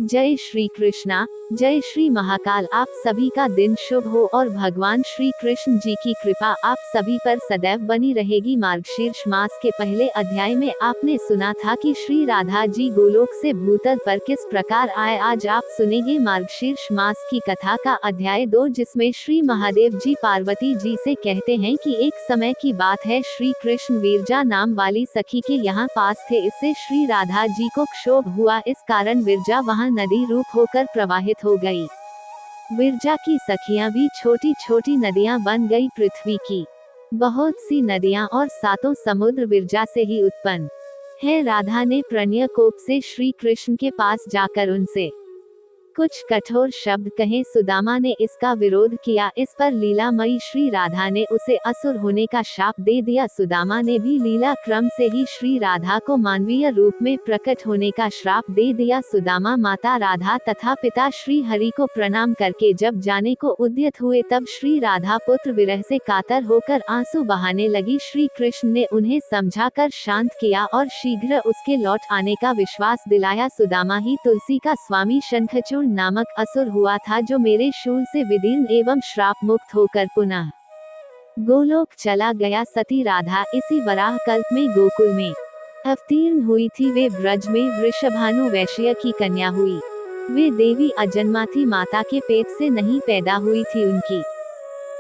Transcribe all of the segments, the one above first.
जय श्री कृष्णा, जय श्री महाकाल। आप सभी का दिन शुभ हो और भगवान श्री कृष्ण जी की कृपा आप सभी पर सदैव बनी रहेगी। मार्गशीर्ष मास के पहले अध्याय में आपने सुना था कि श्री राधा जी गोलोक से भूतल पर किस प्रकार आए। आज आप सुनेंगे मार्गशीर्ष मास की कथा का अध्याय 2, जिसमें श्री महादेव जी पार्वती जी से कहते हैं कि एक समय की बात है, श्री कृष्ण विरजा नाम वाली सखी के यहाँ पास थे। इससे श्री राधा जी को क्षोभ हुआ, इस कारण विरजा वहाँ नदी रूप होकर प्रवाहित हो गई। विरजा की सखियां भी छोटी छोटी नदियां बन गई। पृथ्वी की बहुत सी नदियां और सातों समुद्र विरजा से ही उत्पन्न है। राधा ने प्रणय कोप से श्री कृष्ण के पास जाकर उनसे कुछ कठोर शब्द कहे। सुदामा ने इसका विरोध किया। इस पर लीलामयी श्री राधा ने उसे असुर होने का शाप दे दिया। सुदामा ने भी लीला क्रम से ही श्री राधा को मानवीय रूप में प्रकट होने का श्राप दे दिया। सुदामा माता राधा तथा पिता श्री हरि को प्रणाम करके जब जाने को उद्यत हुए, तब श्री राधा पुत्र विरह से कातर होकर आंसू बहाने लगी। श्री कृष्ण ने उन्हें समझाकर शांत किया और शीघ्र उसके लौट आने का विश्वास दिलाया। सुदामा ही तुलसी का स्वामी शंखचूड़ नामक असुर हुआ था, जो मेरे शूल से विदीर्ण एवं श्राप मुक्त होकर पुनः गोलोक चला गया। सती राधा इसी वराह कल्प में गोकुल में अवतीर्ण हुई थी। वे ब्रज में वृषभानु वैश्य की कन्या हुई। वे देवी अजन्मा थी, माता के पेट से नहीं पैदा हुई थी। उनकी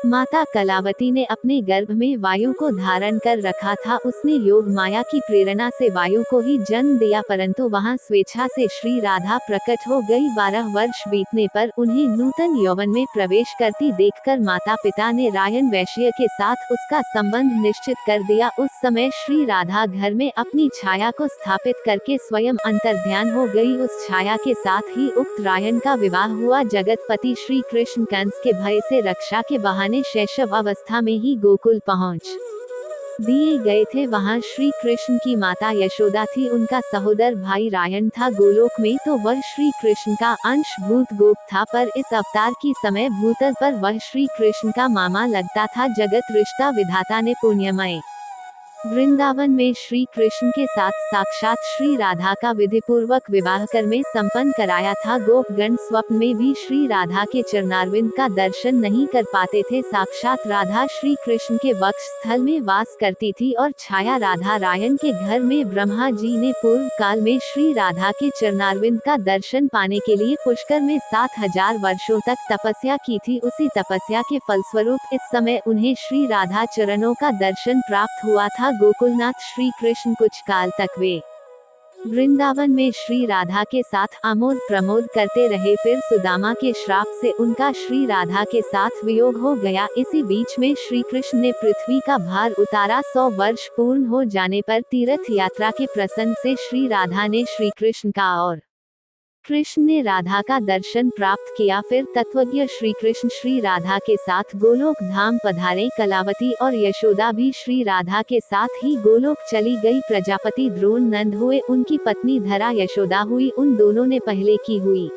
माता कलावती ने अपने गर्भ में वायु को धारण कर रखा था। उसने योग माया की प्रेरणा से वायु को ही जन्म दिया, परंतु वहां स्वेच्छा से श्री राधा प्रकट हो गई। 12 वर्ष बीतने पर उन्हें नूतन यौवन में प्रवेश करती देखकर माता पिता ने रायन वैश्य के साथ उसका संबंध निश्चित कर दिया। उस समय श्री राधा घर में अपनी छाया को स्थापित करके स्वयं अंतर्ध्यान हो गई। उस छाया के साथ ही उक्त रायन का विवाह हुआ। जगतपति श्री कृष्ण कंस के भय से रक्षा के बहाने शैशव अवस्था में ही गोकुल पहुंच दिए गए थे। वहां श्री कृष्ण की माता यशोदा थी। उनका सहोदर भाई रायन था। गोलोक में तो वह श्री कृष्ण का अंश भूत गोप था, पर इस अवतार की समय भूतल पर वह श्री कृष्ण का मामा लगता था। जगत रिश्ता विधाता ने पुण्यमय वृंदावन में श्री कृष्ण के साथ साक्षात श्री राधा का विधिपूर्वक विवाह कर में संपन्न कराया था। गोपगण स्वप्न में भी श्री राधा के चरणारविंद का दर्शन नहीं कर पाते थे। साक्षात राधा श्री कृष्ण के वक्ष स्थल में वास करती थी और छाया राधा रायन के घर में। ब्रह्मा जी ने पूर्व काल में श्री राधा के चरणारविंद का दर्शन पाने के लिए पुष्कर में 7000 वर्षों तक तपस्या की थी। उसी तपस्या के फलस्वरूप इस समय उन्हें श्री राधा चरणों का दर्शन प्राप्त हुआ था। गोकुलनाथ श्री कृष्ण कुछ काल तक वे वृंदावन में श्री राधा के साथ आमोद प्रमोद करते रहे। फिर सुदामा के श्राप से उनका श्री राधा के साथ वियोग हो गया। इसी बीच में श्री कृष्ण ने पृथ्वी का भार उतारा। 100 वर्ष पूर्ण हो जाने पर तीर्थ यात्रा के प्रसंग से श्री राधा ने श्री कृष्ण का और कृष्ण ने राधा का दर्शन प्राप्त किया। फिर तत्वज्ञ श्री कृष्ण श्री राधा के साथ गोलोक धाम पधारे। कलावती और यशोदा भी श्री राधा के साथ ही गोलोक चली गई। प्रजापति द्रोण नंद हुए, उनकी पत्नी धरा यशोदा हुई। उन दोनों ने पहले की हुई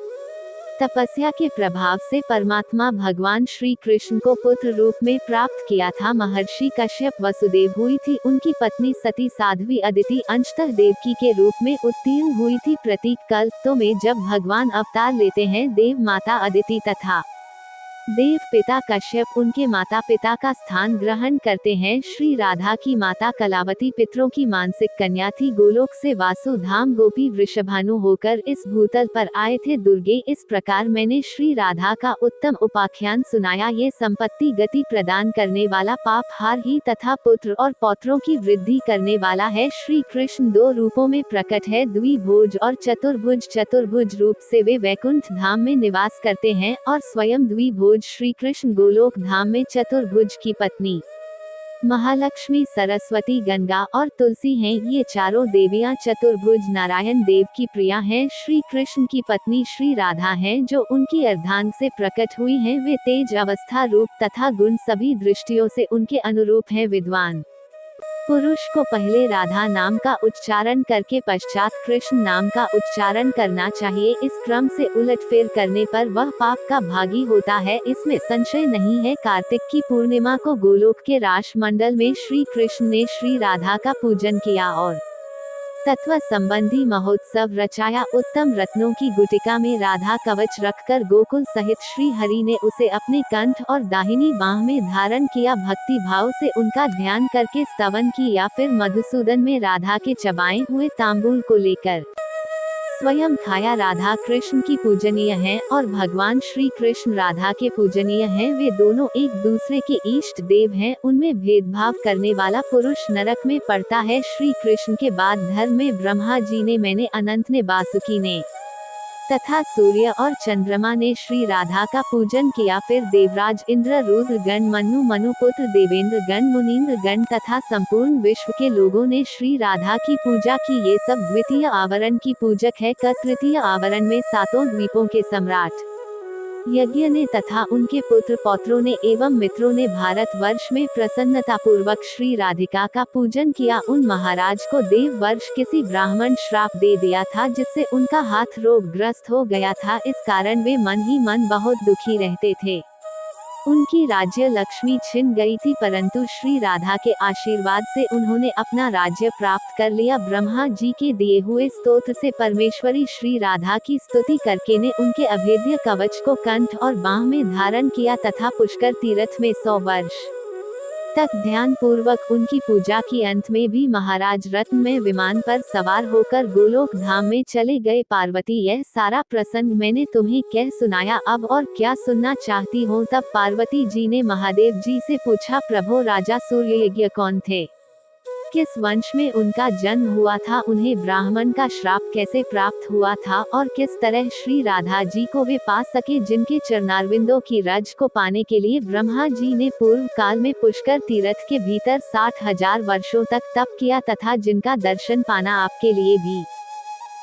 तपस्या के प्रभाव से परमात्मा भगवान श्री कृष्ण को पुत्र रूप में प्राप्त किया था। महर्षि कश्यप वसुदेव हुई थी। उनकी पत्नी सती साध्वी अदिति अंशतः देवकी के रूप में उत्तीर्ण हुई थी। प्रतीक कल्प में जब भगवान अवतार लेते हैं, देव माता अदिति तथा देव पिता कश्यप उनके माता पिता का स्थान ग्रहण करते हैं। श्री राधा की माता कलावती पितरों की मानसिक कन्या थी। गोलोक से वासु धाम गोपी वृषभानु होकर इस भूतल पर आए थे। दुर्गे, इस प्रकार मैंने श्री राधा का उत्तम उपाख्यान सुनाया। ये संपत्ति गति प्रदान करने वाला, पाप हार ही तथा पुत्र और पौत्रों की वृद्धि करने वाला है। श्री कृष्ण 2 रूपों में प्रकट है, द्विभुज और चतुर्भुज। चतुर्भुज रूप से वे वैकुंठ धाम में निवास करते हैं और स्वयं द्विभुज श्री कृष्ण गोलोक धाम में चतुर्भुज की पत्नी महालक्ष्मी, सरस्वती, गंगा और तुलसी हैं। ये चारों देवियां चतुर्भुज नारायण देव की प्रिया हैं। श्री कृष्ण की पत्नी श्री राधा हैं, जो उनकी अर्धांग से प्रकट हुई हैं। वे तेज अवस्था, रूप तथा गुण सभी दृष्टियों से उनके अनुरूप हैं। विद्वान पुरुष को पहले राधा नाम का उच्चारण करके पश्चात कृष्ण नाम का उच्चारण करना चाहिए। इस क्रम से उलटफेर करने पर वह पाप का भागी होता है, इसमें संशय नहीं है। कार्तिक की पूर्णिमा को गोलोक के रास मंडल में श्री कृष्ण ने श्री राधा का पूजन किया और तत्व संबंधी महोत्सव रचाया। उत्तम रत्नों की गुटिका में राधा कवच रखकर गोकुल सहित श्री हरि ने उसे अपने कंठ और दाहिनी बाह में धारण किया। भक्ति भाव से उनका ध्यान करके स्तवन की या फिर मधुसूदन में राधा के चबाए हुए तांबूल को लेकर स्वयं खाया। राधा कृष्ण की पूजनीय हैं और भगवान श्री कृष्ण राधा के पूजनीय हैं। वे दोनों एक दूसरे के इष्ट देव हैं। उनमें भेदभाव करने वाला पुरुष नरक में पड़ता है। श्री कृष्ण के बाद धर्म में ब्रह्मा जी ने, मैंने, अनंत ने, वासुकी ने तथा सूर्य और चंद्रमा ने श्री राधा का पूजन किया। फिर देवराज इंद्र, रुद्र गण, मनु, मनुपुत्र, देवेंद्र गण, मुनींद्र गण तथा संपूर्ण विश्व के लोगों ने श्री राधा की पूजा की। ये सब द्वितीय आवरण की पूजक है। तृतीय आवरण में सातों द्वीपों के सम्राट यज्ञ ने तथा उनके पुत्र पौत्रों ने एवं मित्रों ने भारतवर्ष में प्रसन्नता पूर्वक श्री राधिका का पूजन किया। उन महाराज को देव वर्ष किसी ब्राह्मण श्राप दे दिया था, जिससे उनका हाथ रोगग्रस्त हो गया था। इस कारण वे मन ही मन बहुत दुखी रहते थे। उनकी राज्य लक्ष्मी छिन गई थी, परंतु श्री राधा के आशीर्वाद से उन्होंने अपना राज्य प्राप्त कर लिया। ब्रह्मा जी के दिए हुए स्तोत्र से परमेश्वरी श्री राधा की स्तुति करके ने उनके अभेद्य कवच को कंठ और बाह में धारण किया तथा पुष्कर तीर्थ में 100 वर्ष तक ध्यान पूर्वक उनकी पूजा की। अंत में भी महाराज रत्न में विमान पर सवार होकर गोलोक धाम में चले गए। पार्वती, यह सारा प्रसंग मैंने तुम्हें कह सुनाया, अब और क्या सुनना चाहती हो? तब पार्वती जी ने महादेव जी से पूछा, प्रभो, राजा सूर्ययज्ञ कौन थे? किस वंश में उनका जन्म हुआ था? उन्हें ब्राह्मण का श्राप कैसे प्राप्त हुआ था? और किस तरह श्री राधा जी को वे पा सके, जिनके चरणारविंदों की रज को पाने के लिए ब्रह्मा जी ने पूर्व काल में पुष्कर तीर्थ के भीतर 60,000 वर्षों तक तप किया तथा जिनका दर्शन पाना आपके लिए भी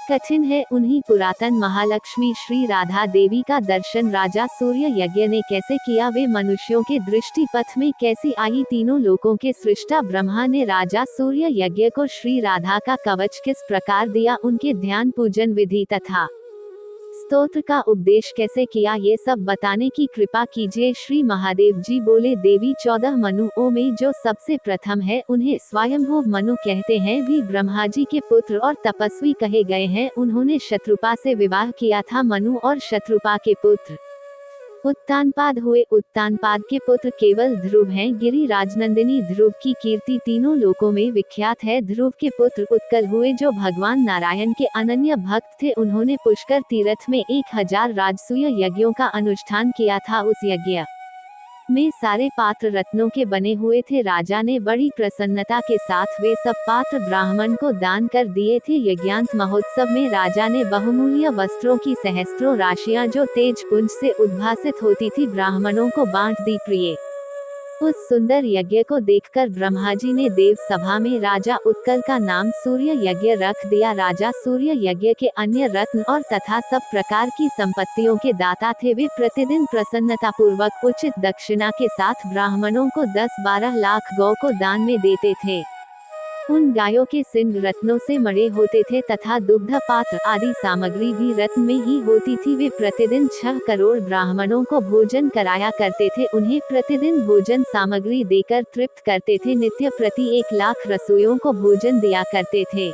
कठिन है। उन्हीं पुरातन महालक्ष्मी श्री राधा देवी का दर्शन राजा सूर्य यज्ञ ने कैसे किया? वे मनुष्यों के दृष्टि पथ में कैसी आई? तीनों लोकों के सृष्टा ब्रह्मा ने राजा सूर्य यज्ञ को श्री राधा का कवच किस प्रकार दिया? उनके ध्यान पूजन विधि तथा स्तोत्र का उपदेश कैसे किया? ये सब बताने की कृपा कीजिए। श्री महादेव जी बोले, देवी 14 मनुओं में जो सबसे प्रथम है, उन्हें स्वयंभू मनु कहते हैं। भी ब्रह्मा जी के पुत्र और तपस्वी कहे गए हैं। उन्होंने शत्रुपा से विवाह किया था। मनु और शत्रुपा के पुत्र उत्तानपाद हुए। उत्तानपाद के पुत्र केवल ध्रुव हैं। गिरि राजनंदिनी ध्रुव की कीर्ति तीनों लोकों में विख्यात है। ध्रुव के पुत्र उत्कल हुए, जो भगवान नारायण के अनन्य भक्त थे। उन्होंने पुष्कर तीर्थ में 1000 राजसूय यज्ञों का अनुष्ठान किया था। उस यज्ञ में सारे पात्र रत्नों के बने हुए थे। राजा ने बड़ी प्रसन्नता के साथ वे सब पात्र ब्राह्मण को दान कर दिए थे। यज्ञांत महोत्सव में राजा ने बहुमूल्य वस्त्रों की सहस्त्रों राशियां, जो तेज पुंज से उद्भासित होती थी, ब्राह्मणों को बांट दी। प्रिय उस सुंदर यज्ञ को देखकर ब्रह्मा जी ने देव सभा में राजा उत्कल का नाम सूर्य यज्ञ रख दिया। राजा सूर्य यज्ञ के अन्य रत्न और तथा सब प्रकार की संपत्तियों के दाता थे। वे प्रतिदिन प्रसन्नता पूर्वक उचित दक्षिणा के साथ ब्राह्मणों को 10-12 लाख गौ को दान में देते थे। उन गायों के सिंग रत्नों से मढ़े होते थे तथा दुग्ध पात्र आदि सामग्री भी रत्न में ही होती थी। वे प्रतिदिन 6 करोड़ ब्राह्मणों को भोजन कराया करते थे। उन्हें प्रतिदिन भोजन सामग्री देकर तृप्त करते थे। नित्य प्रति 1 लाख रसोइयों को भोजन दिया करते थे।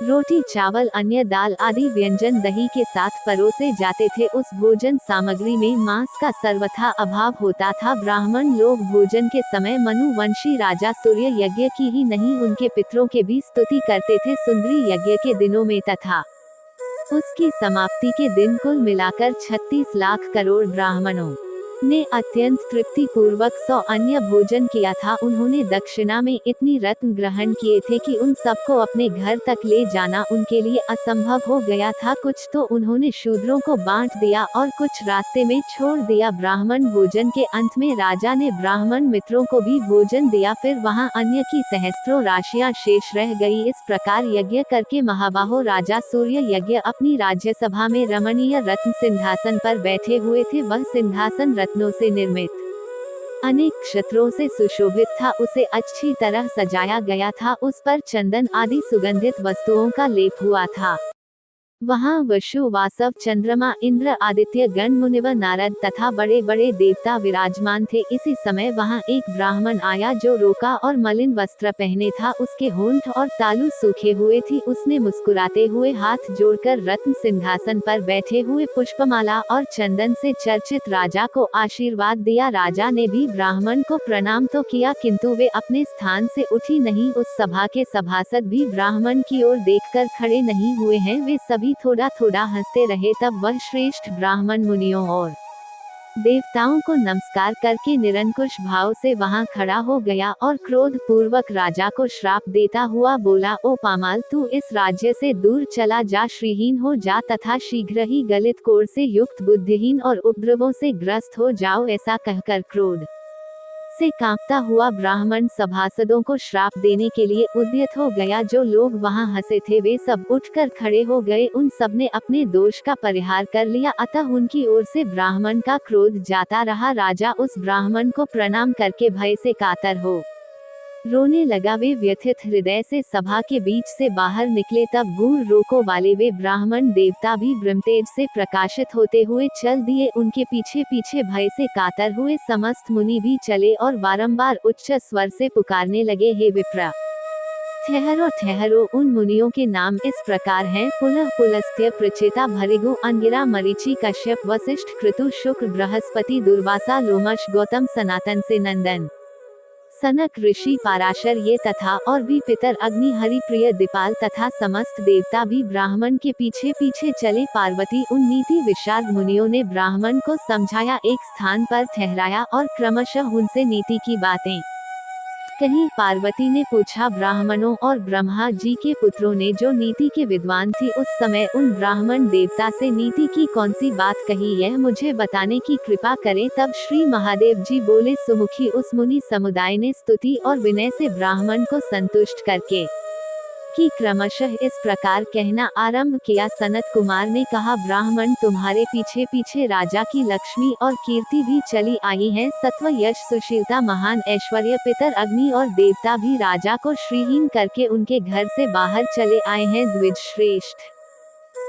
रोटी, चावल, अन्य दाल आदि व्यंजन दही के साथ परोसे जाते थे। उस भोजन सामग्री में मांस का सर्वथा अभाव होता था। ब्राह्मण लोग भोजन के समय मनुवंशी राजा सूर्य यज्ञ की ही नहीं, उनके पितरों के भी स्तुति करते थे। सुंदरी यज्ञ के दिनों में तथा उसकी समाप्ति के दिन कुल मिलाकर 36 लाख करोड़ ब्राह्मणों ने अत्यंत तृप्ति पूर्वक 100 अन्य भोजन किया था। उन्होंने दक्षिणा में इतनी रत्न ग्रहण किए थे कि उन सबको अपने घर तक ले जाना उनके लिए असंभव हो गया था। कुछ तो उन्होंने शूद्रों को बांट दिया और कुछ रास्ते में छोड़ दिया। ब्राह्मण भोजन के अंत में राजा ने ब्राह्मण मित्रों को भी भोजन दिया। फिर वहां अन्य की सहस्त्रों राशियां शेष रह गई। इस प्रकार यज्ञ करके महाबाहो राजा सूर्य यज्ञ अपनी राज्यसभा में रमणीय रत्न सिंहासन पर बैठे हुए थे। वह सिंहासन रत्नों से निर्मित अनेक क्षत्रों से सुशोभित था। उसे अच्छी तरह सजाया गया था। उस पर चंदन आदि सुगंधित वस्तुओं का लेप हुआ था। वहाँ वसु वासव चंद्रमा इंद्र आदित्य गण मुनिवर नारद तथा बड़े बड़े देवता विराजमान थे। इसी समय वहाँ एक ब्राह्मण आया जो रोका और मलिन वस्त्र पहने था, उसके होंठ और तालू सूखे हुए थी। उसने मुस्कुराते हुए हाथ जोड़कर रत्न सिंहासन पर बैठे हुए पुष्पमाला और चंदन से चर्चित राजा को आशीर्वाद दिया। राजा ने भी ब्राह्मण को प्रणाम तो किया, किंतु वे अपने स्थान से उठी नहीं। उस सभा के सभासद भी ब्राह्मण की ओर देखकर खड़े नहीं हुए हैं, वे सभी थोड़ा थोड़ा हंसते रहे। तब वह श्रेष्ठ ब्राह्मण मुनियों और देवताओं को नमस्कार करके निरंकुश भाव से वहां खड़ा हो गया और क्रोध पूर्वक राजा को श्राप देता हुआ बोला, ओ पामाल, तू इस राज्य से दूर चला जा, श्रीहीन हो जा तथा शीघ्र ही गलित कोढ़ से युक्त बुद्धिहीन और उपद्रवों से ग्रस्त हो जाओ। ऐसा कहकर क्रोध से कांपता हुआ ब्राह्मण सभासदों को श्राप देने के लिए उद्यत हो गया। जो लोग वहां हंसे थे वे सब उठकर खड़े हो गए। उन सब ने अपने दोष का परिहार कर लिया, अतः उनकी ओर से ब्राह्मण का क्रोध जाता रहा। राजा उस ब्राह्मण को प्रणाम करके भय से कातर हो रोने लगा। वे व्यथित हृदय से सभा के बीच से बाहर निकले। तब गूढ़ रोकों वाले वे ब्राह्मण देवता भी ब्रह्मतेज से प्रकाशित होते हुए चल दिए। उनके पीछे पीछे भय से कातर हुए समस्त मुनि भी चले और बारंबार उच्च स्वर से पुकारने लगे, हे विप्र, ठहरो ठहरो। उन मुनियों के नाम इस प्रकार हैं, पुलह, पुलस्त्य, प्रचेता, भृगु, अंगिरा, मरीचि, कश्यप, वशिष्ठ, क्रतु, शुक्र, बृहस्पति, दुर्वासा, लोमश, गौतम, सनातन से नंदन, सनक, ऋषि, पाराशर ये तथा और भी पितर, अग्नि, हरि, प्रिय, दीपाल तथा समस्त देवता भी ब्राह्मण के पीछे पीछे चले। पार्वती उन नीति विशारद मुनियों ने ब्राह्मण को समझाया, एक स्थान पर ठहराया और क्रमशः उनसे नीति की बातें कहीं। पार्वती ने पूछा, ब्राह्मणों और ब्रह्मा जी के पुत्रों ने जो नीति के विद्वान थी उस समय उन ब्राह्मण देवता से नीति की कौन सी बात कही, यह मुझे बताने की कृपा करें। तब श्री महादेव जी बोले, सुमुखी, उस मुनि समुदाय ने स्तुति और विनय से ब्राह्मण को संतुष्ट करके कि क्रमशः इस प्रकार कहना आरंभ किया। सनत कुमार ने कहा, ब्राह्मण, तुम्हारे पीछे पीछे राजा की लक्ष्मी और कीर्ति भी चली आई है, सत्व, यश, सुशीलता, महान ऐश्वर्य, पितर, अग्नि और देवता भी राजा को श्रीहीन करके उनके घर से बाहर चले आए हैं। द्विज श्रेष्ठ,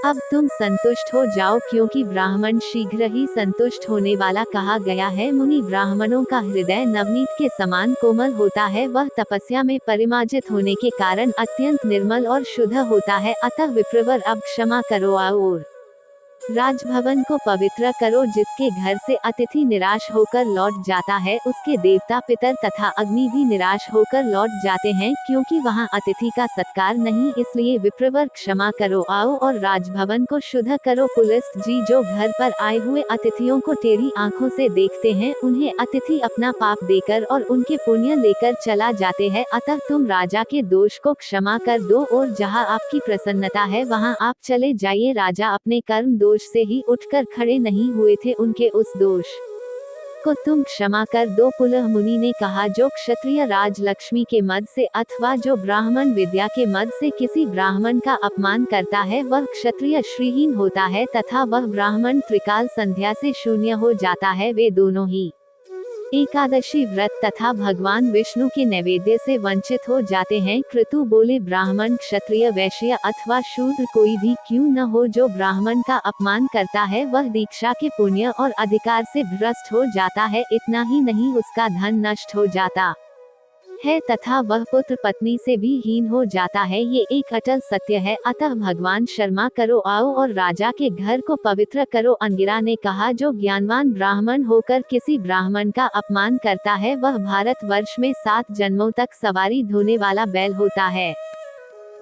अब तुम संतुष्ट हो जाओ, क्योंकि ब्राह्मण शीघ्र ही संतुष्ट होने वाला कहा गया है। मुनि ब्राह्मणों का हृदय नवनीत के समान कोमल होता है, वह तपस्या में परिमार्जित होने के कारण अत्यंत निर्मल और शुद्ध होता है। अतः विप्रवर, अब क्षमा करो और राजभवन को पवित्र करो। जिसके घर से अतिथि निराश होकर लौट जाता है उसके देवता, पितर तथा अग्नि भी निराश होकर लौट जाते हैं, क्योंकि वहां अतिथि का सत्कार नहीं। इसलिए विप्रवर, क्षमा करो आओ और राजभवन को शुद्ध करो। पुलस्त जी, जो घर पर आए हुए अतिथियों को टेढ़ी आंखों से देखते हैं, उन्हें अतिथि अपना पाप देकर और उनके पुण्य लेकर चला जाते हैं। अतः तुम राजा के दोष को क्षमा कर दो और जहाँ आपकी प्रसन्नता है वहाँ आप चले जाइए। राजा अपने कर्म दोष से ही उठकर खड़े नहीं हुए थे, उनके उस दोष को तुम क्षमा कर दो। पुलह मुनि ने कहा, जो क्षत्रिय राज लक्ष्मी के मद से अथवा जो ब्राह्मण विद्या के मद से किसी ब्राह्मण का अपमान करता है वह क्षत्रिय श्रीहीन होता है तथा वह ब्राह्मण त्रिकाल संध्या से शून्य हो जाता है। वे दोनों ही एकादशी व्रत तथा भगवान विष्णु के नैवेद्य से वंचित हो जाते हैं। क्रतु बोले, ब्राह्मण, क्षत्रिय, वैश्य अथवा शूद्र कोई भी क्यों न हो, जो ब्राह्मण का अपमान करता है वह दीक्षा के पुण्य और अधिकार से भ्रष्ट हो जाता है। इतना ही नहीं, उसका धन नष्ट हो जाता है तथा वह पुत्र पत्नी से भी हीन हो जाता है। ये एक अटल सत्य है। अतः भगवान, शर्मा करो आओ और राजा के घर को पवित्र करो। अंगिरा ने कहा, जो ज्ञानवान ब्राह्मण होकर किसी ब्राह्मण का अपमान करता है वह भारत वर्ष में 7 जन्मों तक सवारी धोने वाला बैल होता है।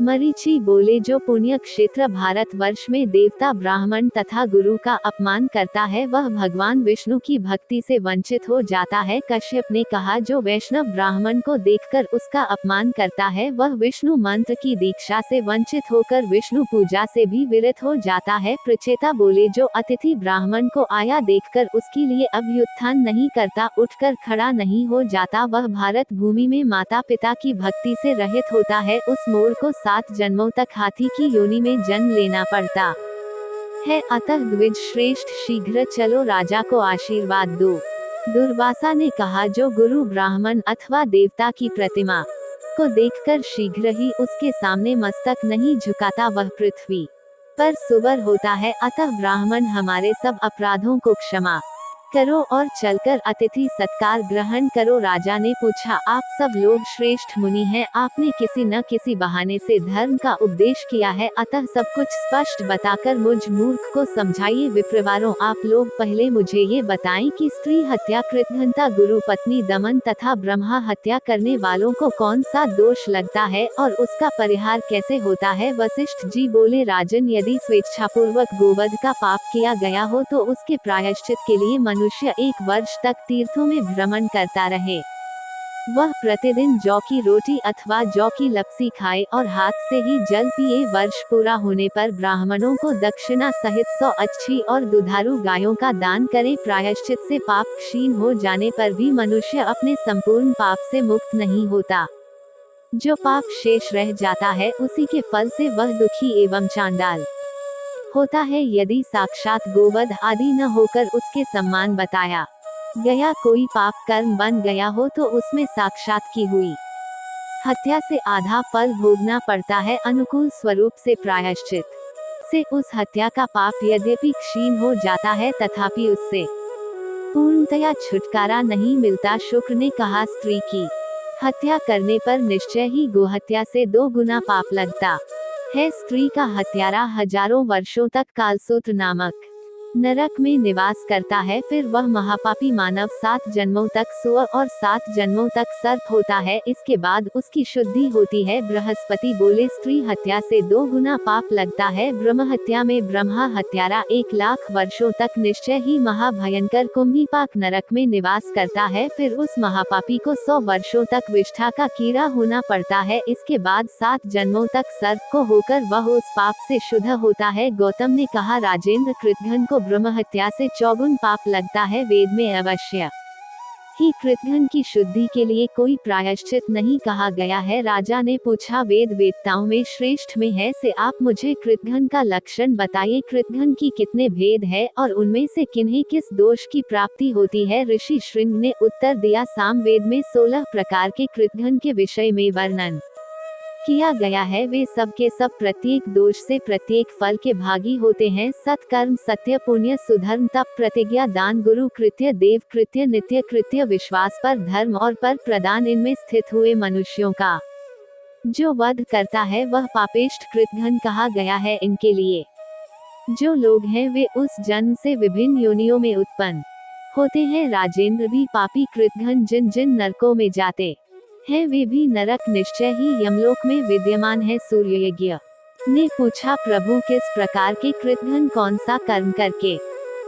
मरीचि बोले, जो पुण्य क्षेत्र भारत वर्ष में देवता, ब्राह्मण तथा गुरु का अपमान करता है वह भगवान विष्णु की भक्ति से वंचित हो जाता है। कश्यप ने कहा, जो वैष्णव ब्राह्मण को देखकर उसका अपमान करता है वह विष्णु मंत्र की दीक्षा से वंचित होकर विष्णु पूजा से भी विरत हो जाता है। प्रचेता बोले, जो अतिथि ब्राह्मण को आया देखकर उसके लिए अभ्युत्थान नहीं करता, उठकर खड़ा नहीं हो जाता, वह भारत भूमि में माता पिता की भक्ति से रहित होता है। उस मोर को 7 जन्मों तक हाथी की योनि में जन्म लेना पड़ता है। अतः द्विज श्रेष्ठ, शीघ्र चलो, राजा को आशीर्वाद दो। दुर्वासा ने कहा, जो गुरु ब्राह्मण अथवा देवता की प्रतिमा को देखकर शीघ्र ही उसके सामने मस्तक नहीं झुकाता वह पृथ्वी पर सुबर होता है, अतः ब्राह्मण हमारे सब अपराधों को क्षमा करो और चलकर अतिथि सत्कार ग्रहण करो। राजा ने पूछा, आप सब लोग श्रेष्ठ मुनि हैं, आपने किसी न किसी बहाने से धर्म का उपदेश किया है, अतः सब कुछ स्पष्ट बताकर मुझ मूर्ख को समझाइए। विप्रवारों, आप लोग पहले मुझे ये बताएं कि स्त्री हत्या, कृतघ्नता, गुरु पत्नी दमन तथा ब्रह्मा हत्या करने वालों को कौन सा दोष लगता है और उसका परिहार कैसे होता है। वशिष्ठ जी बोले, राजन, यदि स्वेच्छापूर्वक गोवध का पाप किया गया हो तो उसके प्रायश्चित के लिए मनुष्य 1 वर्ष तक तीर्थों में भ्रमण करता रहे। वह प्रतिदिन जौ की रोटी अथवा जौ की लपसी खाए और हाथ से ही जल पिए। वर्ष पूरा होने पर ब्राह्मणों को दक्षिणा सहित 100 अच्छी और दुधारू गायों का दान करे। प्रायश्चित से पाप क्षीण हो जाने पर भी मनुष्य अपने संपूर्ण पाप से मुक्त नहीं होता। जो पाप शेष रह जाता है उसी के फल से वह दुखी एवं चांडाल होता है। यदि साक्षात गोवध आदि न होकर उसके सम्मान बताया गया कोई पाप कर्म बन गया हो तो उसमें साक्षात की हुई हत्या से आधा फल भोगना पड़ता है। अनुकूल स्वरूप से प्रायश्चित से उस हत्या का पाप यद्यपि क्षीण हो जाता है तथापि उससे पूर्णतया छुटकारा नहीं मिलता। शुक्र ने कहा, स्त्री की हत्या करने पर निश्चय ही गोहत्या से 2 गुना पाप लगता है। स्त्री का हत्यारा हजारों वर्षों तक कालसूत्र नामक नरक में निवास करता है। फिर वह महापापी मानव 7 जन्मों तक सूअर और 7 जन्मों तक सर्प होता है। इसके बाद उसकी शुद्धि होती है। बृहस्पति बोले, स्त्री हत्या से 2 गुना पाप लगता है। ब्रह्म हत्या में ब्रह्मा हत्यारा 1 लाख वर्षों तक निश्चय ही महाभयंकर कुंभीपाक नरक में निवास करता है। फिर उस महापापी को 100 वर्षों तक विष्ठा का कीड़ा होना पड़ता है। इसके बाद 7 जन्मों तक सर्प को होकर वह उस पाप से शुद्ध होता है। गौतम ने कहा, राजेंद्र, कृतघ्न को ब्रह्म हत्या से 4 पाप लगता है। वेद में अवश्य ही कृतघ्न की शुद्धि के लिए कोई प्रायश्चित नहीं कहा गया है। राजा ने पूछा, वेद वेदताओं में श्रेष्ठ में है से आप मुझे कृतघ्न का लक्षण बताइए। कृतघ्न की कितने भेद है और उनमें से किन्हें किस दोष की प्राप्ति होती है। ऋषि श्रृंग ने उत्तर दिया, सामवेद में 16 प्रकार के कृतघ्न के विषय में वर्णन किया गया है। वे सब के सब प्रत्येक दोष से प्रत्येक फल के भागी होते हैं। सत्कर्म, सत्य, पुण्य, सुधर्म, तप, प्रतिज्ञा, दान, गुरु कृत्य, देव कृत्य, नित्य कृत्य, विश्वास पर धर्म और पर प्रदान, इनमें स्थित हुए मनुष्यों का जो वध करता है वह पापिष्ठ कृतघ्न कहा गया है। इनके लिए जो लोग हैं वे उस जन्म से विभिन्न योनियों में उत्पन्न होते हैं। राजेंद्र, भी पापी कृतघ्न जिन जिन नरकों में जाते हैं वे भी नरक निश्चय ही यमलोक में विद्यमान है। सूर्ययज्ञ ने पूछा, प्रभु, किस प्रकार के कृतघ्न कौन सा कर्म करके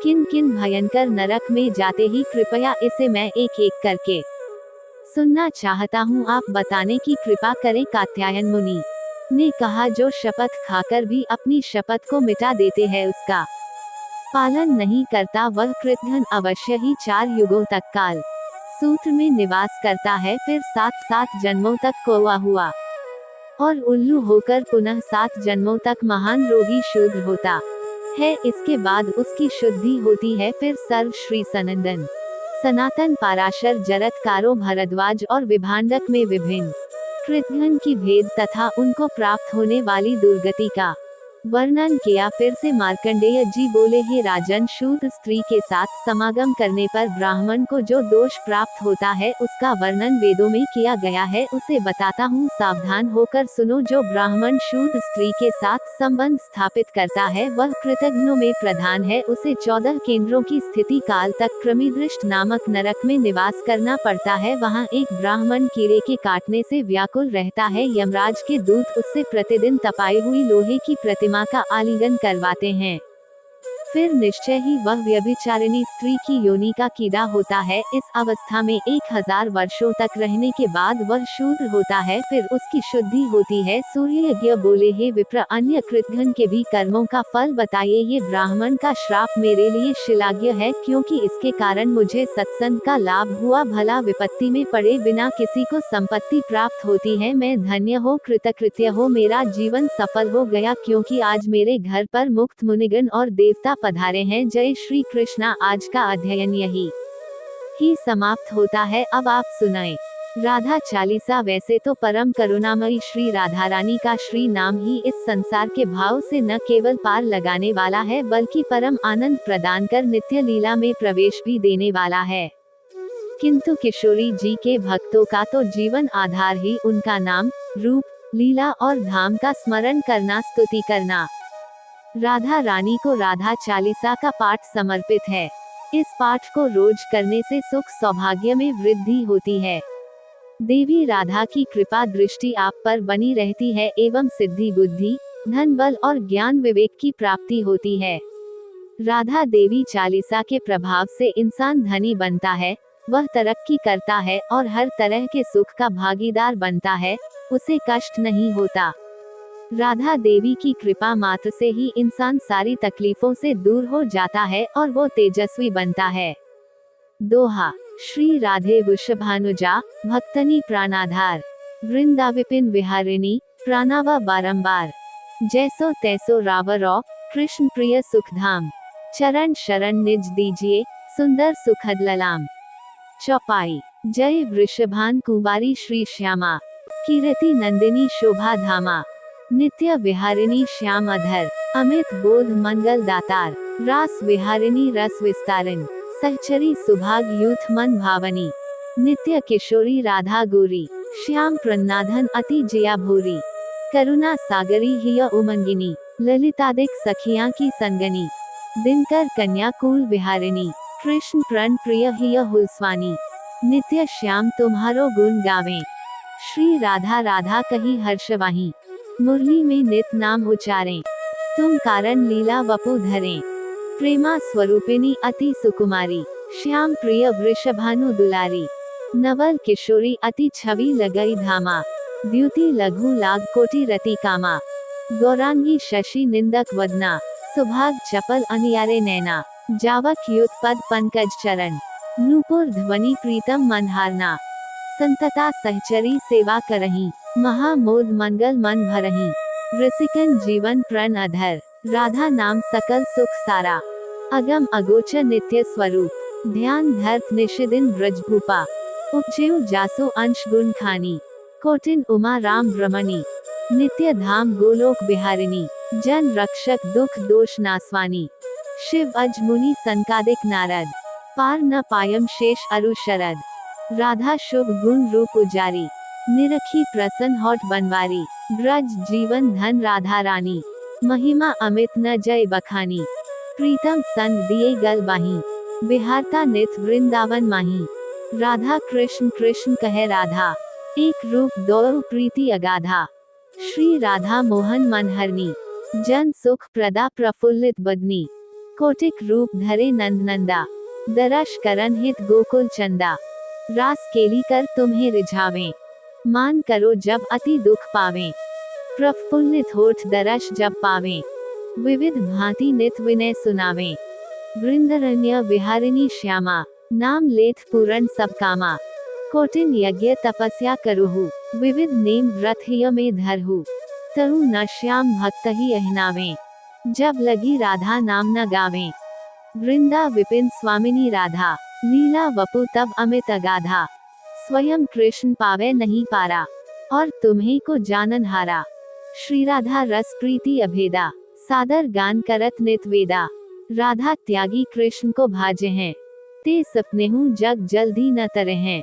किन किन भयंकर नरक में जाते ही, कृपया इसे मैं एक एक करके सुनना चाहता हूँ, आप बताने की कृपा करें। कात्यायन मुनि ने कहा, जो शपथ खाकर भी अपनी शपथ को मिटा देते हैं उसका पालन नहीं करता वह कृतघ्न अवश्य ही 4 युगों तक काल सूत्र में निवास करता है। फिर 7 जन्मों तक कौवा हुआ और उल्लू होकर पुनः 7 जन्मों तक महान रोगी शूद्र होता है। इसके बाद उसकी शुद्धि होती है। फिर सर्व श्री सनंदन, सनातन, पाराशर, जरत, कारो, भरद्वाज और विभांडक में विभिन्न कृतघ्न की भेद तथा उनको प्राप्त होने वाली दुर्गति का वर्णन किया। फिर से मार्कंडेय जी बोले, हे राजन, शूद्र स्त्री के साथ समागम करने पर ब्राह्मण को जो दोष प्राप्त होता है उसका वर्णन वेदों में किया गया है। उसे बताता हूँ, सावधान होकर सुनो। जो ब्राह्मण शूद्र स्त्री के साथ संबंध स्थापित करता है वह कृतघ्नों में प्रधान है। उसे 14 केंद्रों की स्थिति काल तक कृमिदृष्ट नामक नरक में निवास करना पड़ता है। वहाँ एक ब्राह्मण कीड़े के काटने से व्याकुल रहता है। यमराज के दूत उससे प्रतिदिन तपाई हुई लोहे की प्रतिमा का आलिंगन करवाते हैं। फिर निश्चय ही वह व्यभिचारिणी स्त्री की योनि का कीड़ा होता है। इस अवस्था में 1000 वर्षों तक रहने के बाद वह शूद्र होता है। फिर उसकी शुद्धि होती है। सूर्ययज्ञ बोले, हे विप्र, अन्य कृतघ्न के भी कर्मों का फल बताइए। ये ब्राह्मण का श्राप मेरे लिए शिलाज्ञ है, क्योंकि इसके कारण मुझे सत्संग का लाभ हुआ। भला विपत्ति में पड़े बिना किसी को संपत्ति प्राप्त होती है। मैं धन्य हो, कृतकृत्य हो, मेरा जीवन सफल हो गया, क्योंकि आज मेरे घर पर मुक्त मुनिगण और देवता पधारे हैं। जय श्री कृष्णा। आज का अध्ययन यही ही समाप्त होता है। अब आप सुनाएं। राधा चालीसा वैसे तो परम करुणामयी श्री राधा रानी का श्री नाम ही इस संसार के भाव से न केवल पार लगाने वाला है बल्कि परम आनंद प्रदान कर नित्य लीला में प्रवेश भी देने वाला है। किंतु किशोरी जी के भक्तों का तो जीवन आधार ही उनका नाम, रूप, लीला और धाम का स्मरण करना, स्तुति करना। राधा रानी को राधा चालीसा का पाठ समर्पित है। इस पाठ को रोज करने से सुख सौभाग्य में वृद्धि होती है। देवी राधा की कृपा दृष्टि आप पर बनी रहती है एवं सिद्धि, बुद्धि, धन, बल और ज्ञान विवेक की प्राप्ति होती है। राधा देवी चालीसा के प्रभाव से इंसान धनी बनता है, वह तरक्की करता है और हर तरह के सुख का भागीदार बनता है, उसे कष्ट नहीं होता। राधा देवी की कृपा मात्र से ही इंसान सारी तकलीफों से दूर हो जाता है और वो तेजस्वी बनता है। दोहा। श्री राधे वृषभानुजा, भक्तनी प्राणाधार, वृंदाविपिन विहारिणी, प्राणावा बारंबार। जैसो तैसो रावरो, कृष्ण प्रिय सुखधाम, चरण शरण निज दीजिए, सुंदर सुखद ललाम। चौपाई। जय वृषभान कुंवारी श्री श्यामा, कीर्ति नंदिनी शोभा धामा, नित्य विहारिणी श्याम अधर, अमित बोध मंगल दातार, रास विहारिणी रस विस्तारिण, सहचरी सुभाग यूथ मन भावनी, नित्य किशोरी राधा गोरी, श्याम प्रन्नाधन अति जया भूरी, करुणा सागरी हिय उमंगिनी, ललितादिक सखियां की संगनी, दिनकर कन्या कुल विहारिणी, कृष्ण प्रण प्रिय हिय हुलस्वानी, नित्य श्याम तुम्हारो गुण गावें, श्री राधा राधा कही हर्षवाही, मुरली में नित नाम उचारें, तुम कारण लीला वपु धरें, प्रेमा स्वरूपिणी अति सुकुमारी, श्याम प्रिय वृषभानु दुलारी, नवल किशोरी अति छवि लगई धामा, द्युति लघु लाग कोटि रति कामा, गौरांगी शशि निंदक वदना, सुभाग चपल अनियारे नैना, जावक युत पद पंकज चरण, नूपुर ध्वनि प्रीतम मनहारना, संतता सहचरी सेवा करही, महामोद मंगल मन भरही, रसिकन जीवन प्रण अधर, राधा नाम सकल सुख सारा, अगम अगोचर नित्य स्वरूप, ध्यान धर्त निषिदिन ब्रज भूपा, उपजेउ जासो अंश गुण खानी, कोटिन उमा राम रमणी, नित्य धाम गोलोक बिहारिणी, जन रक्षक दुख दोष नासवानी, शिव अज मुनि संकादिक नारद, पार न पायम शेष अरु शरद, राधा शुभ गुण रूप उजारी, निरखी प्रसन्न होठ बनवारी, ब्रज जीवन धन राधा रानी, महिमा अमित न जय बखानी, प्रीतम संग दिए गल बाही, बिहारता नित वृंदावन माही, राधा कृष्ण कृष्ण कहे राधा, एक रूप दो प्रीति अगाधा, श्री राधा मोहन मनहरनी, जन सुख प्रदा प्रफुल्लित बदनी, कोटिक रूप धरे नंद नंदा, दरश करन हित गोकुल चंदा, रास केली कर तुम्हें रिझावें, मान करो जब अति दुख पावें, प्रफुल्लित होठ दरश जब पावें, विविध भांति नित विनय सुनावें, वृंदरण्य विहारिणी श्यामा, नाम लेत पूरण सब कामा, कोटिन यज्ञ तपस्या करुहु, विविध नेम व्रत हिय में धरहु, तरु न श्याम भक्त ही अहिनावें, जब लगी राधा नाम न गावें, वृंदा विपिन स्वामिनी राधा, लीला वपु तब अमित अगाधा, स्वयं कृष्ण पावे नहीं पारा, और तुम्हें को जानन हारा, श्री राधा रस प्रीति अभेदा, सादर गान करत नित वेदा, राधा त्यागी कृष्ण को भाजे हैं, ते सपने हूँ जग जल्दी न तरे हैं,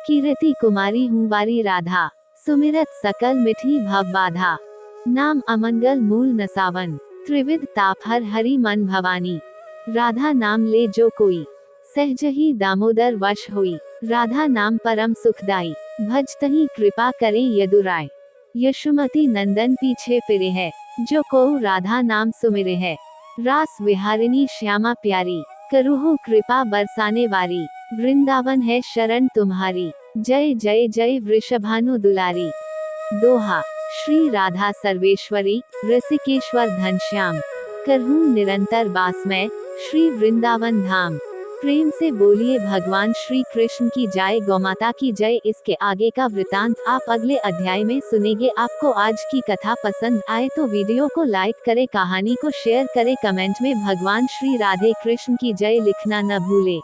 कीर्ति कुमारी हूँ वारी राधा, सुमिरत सकल मिठी भव बाधा, नाम अमंगल मूल नसावन, त्रिविध ताप हर हरि मन भवानी, राधा नाम ले जो कोई, सहज ही दामोदर वश हुई, राधा नाम परम सुखदाई, भजतहि कृपा करे यदुराय, यशुमती नंदन पीछे फिरे है, जो को राधा नाम सुमिरे है, रास विहारिणी श्यामा प्यारी, करुहु कृपा बरसाने वारी, वृंदावन है शरण तुम्हारी, जय जय जय वृषभानु दुलारी। दोहा। श्री राधा सर्वेश्वरी, रसिकेश्वर घनश्याम, करहूँ निरंतर वास में, श्री वृंदावन धाम। प्रेम से बोलिए भगवान श्री कृष्ण की जय, गौमाता की जय। इसके आगे का वृतांत आप अगले अध्याय में सुनेंगे। आपको आज की कथा पसंद आए तो वीडियो को लाइक करें, कहानी को शेयर करें, कमेंट में भगवान श्री राधे कृष्ण की जय लिखना न भूले।